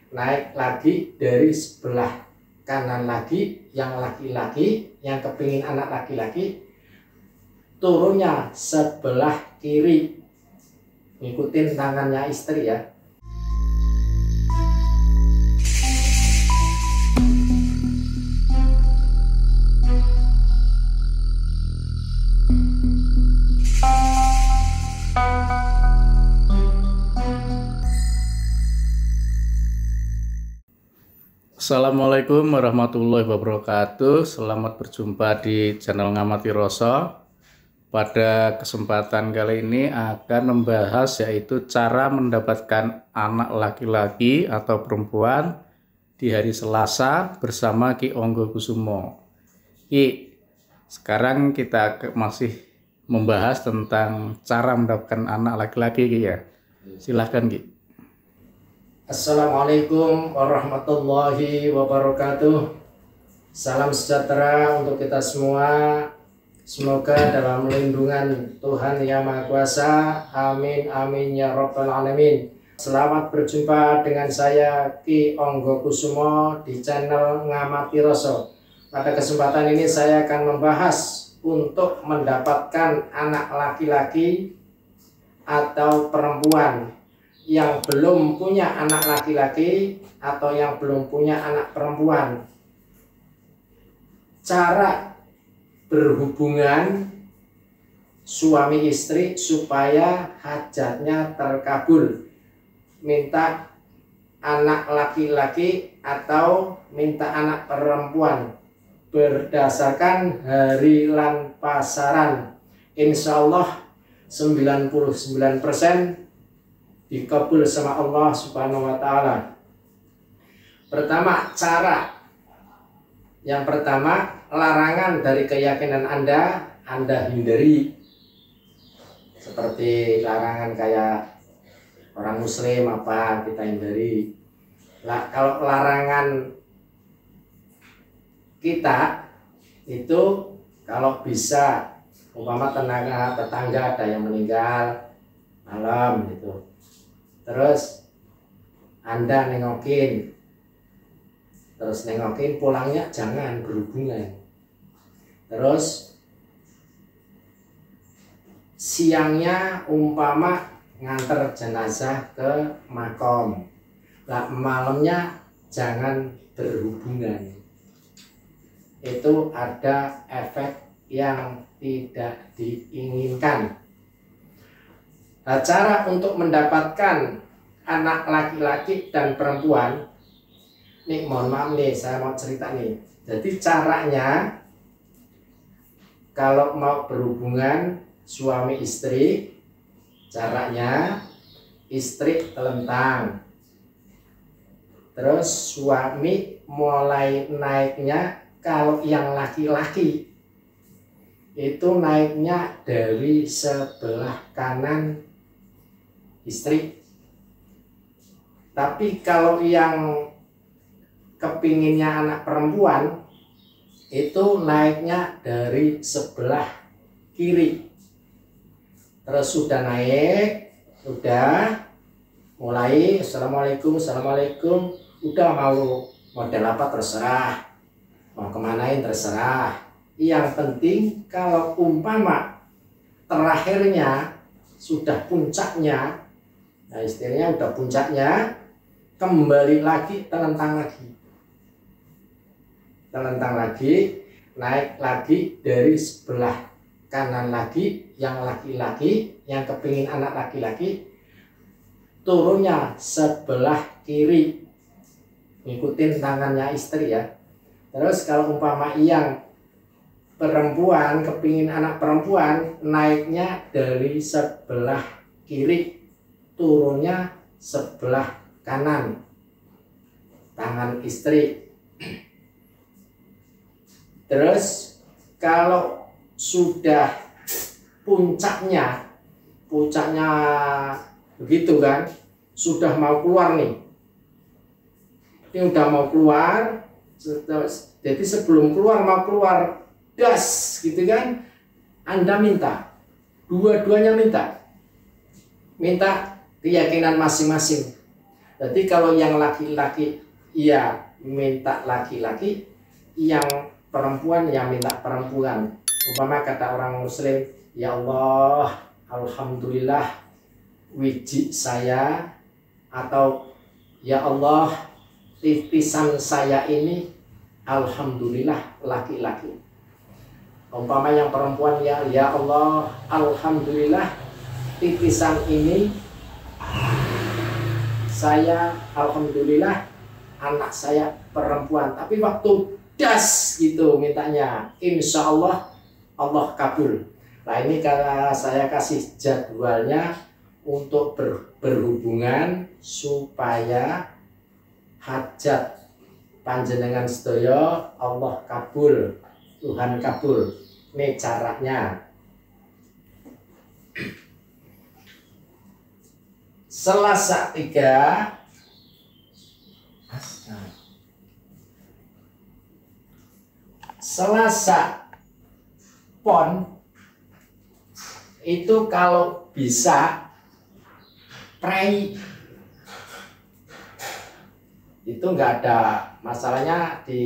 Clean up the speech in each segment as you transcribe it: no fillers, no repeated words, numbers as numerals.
naik lagi dari sebelah kanan lagi, yang laki-laki, yang kepingin anak laki-laki, turunnya sebelah kiri, ngikutin tangannya istri ya. Assalamualaikum warahmatullahi wabarakatuh. Selamat berjumpa di channel Ngamati Rasa. Pada kesempatan kali ini akan membahas yaitu cara mendapatkan anak laki-laki atau perempuan di hari Selasa bersama Ki Onggo Kusumo. Ki, sekarang kita masih membahas tentang cara mendapatkan anak laki-laki, Ki ya. Silahkan, Ki. Assalamualaikum warahmatullahi wabarakatuh. Salam sejahtera untuk kita semua. Semoga dalam lindungan Tuhan Yang Maha Kuasa. Amin amin ya rabbal alamin. Selamat berjumpa dengan saya Ki Onggo Kusumo di channel Ngamati Rasa. Pada kesempatan ini saya akan membahas untuk mendapatkan anak laki-laki atau perempuan yang belum punya anak laki-laki atau yang belum punya anak perempuan. Cara berhubungan suami istri supaya hajatnya terkabul. Minta anak laki-laki atau minta anak perempuan berdasarkan hari lan pasaran. Insya Allah 99% dikabul sama Allah Subhanahu wa Ta'ala. Yang pertama, larangan dari keyakinan Anda hindari. Seperti larangan kayak orang muslim apa kita hindari. Kalau larangan kita itu kalau bisa, umpama tetangga ada yang meninggal malam gitu, terus Anda nengokin pulangnya jangan berhubungan. Terus siangnya umpama nganter jenazah ke makom, malamnya jangan berhubungan. Itu ada efek yang tidak diinginkan. Cara untuk mendapatkan anak laki-laki dan perempuan, nih mohon maaf nih, saya mau cerita nih. Jadi caranya kalau mau berhubungan suami istri, caranya istri telentang, terus suami mulai naiknya. Kalau yang laki-laki itu naiknya dari sebelah kanan istri. Tapi kalau yang kepinginnya anak perempuan itu naiknya dari sebelah kiri. Terus sudah naik, udah mulai assalamualaikum, udah mau model apa terserah, mau kemanain terserah. Yang penting kalau umpama terakhirnya sudah puncaknya, nah istilahnya udah puncaknya, kembali lagi telentang lagi, naik lagi dari sebelah kanan lagi, yang laki-laki, yang kepingin anak laki-laki, turunnya sebelah kiri, ngikutin tangannya istri ya. Terus kalau umpama yang perempuan kepingin anak perempuan, naiknya dari sebelah kiri, turunnya sebelah kanan tangan istri. Terus kalau sudah puncaknya begitu kan, sudah mau keluar nih, ini udah mau keluar. Jadi sebelum mau keluar das gitu kan, Anda minta, dua-duanya minta keyakinan masing-masing. Jadi kalau yang laki-laki ia minta laki-laki, yang perempuan yang minta perempuan. Umpama kata orang muslim, ya Allah, alhamdulillah wiji saya, atau ya Allah titisan saya ini alhamdulillah laki-laki. Umpama yang perempuan, ya Allah alhamdulillah titisan ini saya, alhamdulillah anak saya perempuan. Tapi waktu das gitu mintanya, insya Allah Allah kabul. Nah ini karena saya kasih jadwalnya untuk berhubungan supaya hajat panjenengan sedaya Allah kabul, Tuhan kabul. Ini caranya. Selasa 3 Selasa Pon itu kalau bisa prei itu nggak ada masalahnya. Di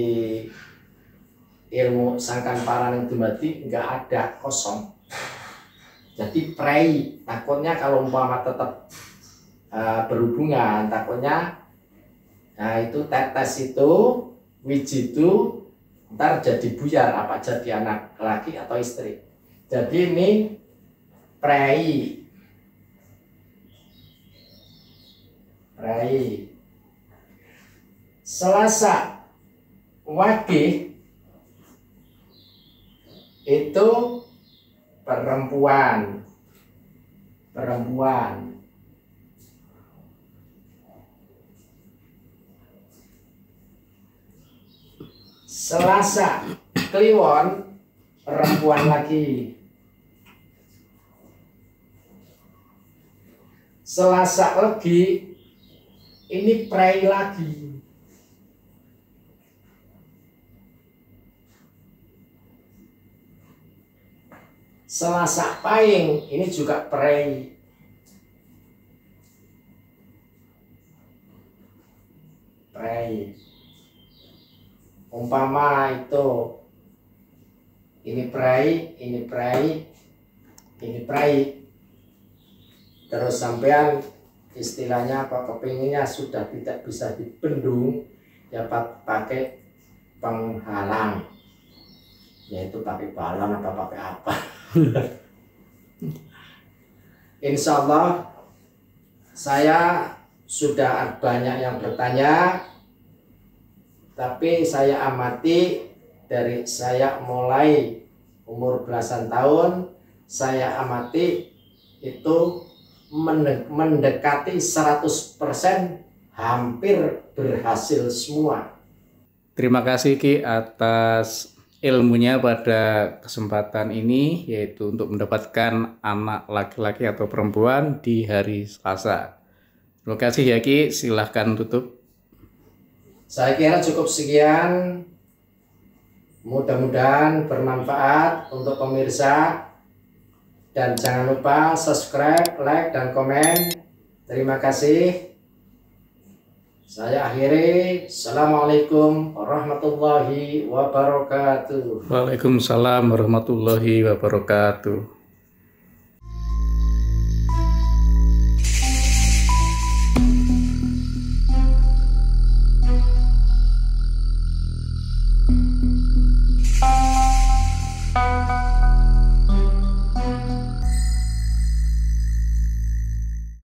ilmu sangkan paraning dumadi nggak ada kosong, jadi prei. Takutnya kalau umpama tetap berhubungan, takutnya itu tetes itu, wiji itu ntar jadi buyar, apa jadi anak laki atau istri. Jadi ini prei. Selasa Wage itu perempuan. Selasa Kliwon perempuan lagi. Selasa Legi ini prei lagi. Selasa Pahing ini juga prei. Umpama itu ini prei. Terus sampean istilahnya apa, kepinginnya sudah tidak bisa dibendung, ya pakai penghalang, yaitu pakai balon atau pakai apa. Insya Allah saya sudah banyak yang bertanya, tapi saya amati dari saya mulai umur belasan tahun, saya amati itu mendekati 100%, hampir berhasil semua. Terima kasih Ki atas ilmunya pada kesempatan ini, yaitu untuk mendapatkan anak laki-laki atau perempuan di hari Selasa. Terima kasih ya Ki, silahkan tutup. Saya kira cukup sekian, mudah-mudahan bermanfaat untuk pemirsa, dan jangan lupa subscribe, like, dan komen. Terima kasih. Saya akhiri. Assalamualaikum warahmatullahi wabarakatuh. Waalaikumsalam warahmatullahi wabarakatuh.